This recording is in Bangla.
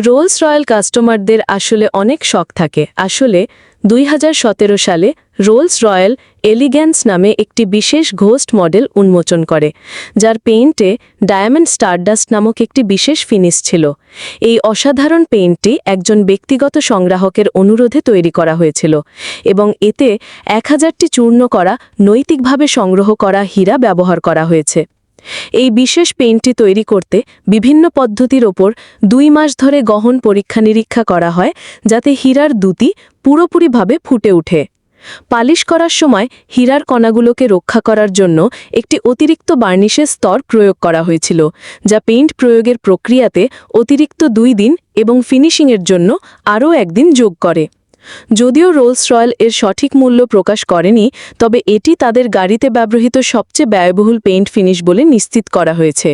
রোলস রয়েল কাস্টমারদের আসলে অনেক শখ থাকে। আসলে 2017 সালে রোলস রয়েল এলিগ্যান্স নামে একটি বিশেষ ঘোস্ট মডেল উন্মোচন করে, যার পেইন্টে ডায়মন্ড স্টারডাস্ট নামক একটি বিশেষ ফিনিশ ছিল। এই অসাধারণ পেইন্টটি একজন ব্যক্তিগত সংগ্রাহকের অনুরোধে তৈরি করা হয়েছিল এবং এতে 1000টি চূর্ণ করা নৈতিকভাবে সংগ্রহ করা হীরা ব্যবহার করা হয়েছে। এই বিশেষ পেইন্টটি তৈরি করতে বিভিন্ন পদ্ধতির ওপর 2 মাস ধরে গহন পরীক্ষা নিরীক্ষা করা হয়, যাতে হীরার দ্যুতি পুরোপুরিভাবে ফুটে ওঠে। পালিশ করার সময় হীরার কণাগুলোকে রক্ষা করার জন্য একটি অতিরিক্ত বার্নিশের স্তর প্রয়োগ করা হয়েছিল, যা পেইন্ট প্রয়োগের প্রক্রিয়াতে অতিরিক্ত 2 দিন এবং ফিনিশিংয়ের জন্য আরও 1 দিন যোগ করে। যদিও রোলস রয়েল এর সঠিক মূল্য প্রকাশ করেনি, তবে এটি তাদের গাড়িতে ব্যবহৃত সবচেয়ে ব্যয়বহুল পেইন্ট ফিনিশ বলে নিশ্চিত করা হয়েছে।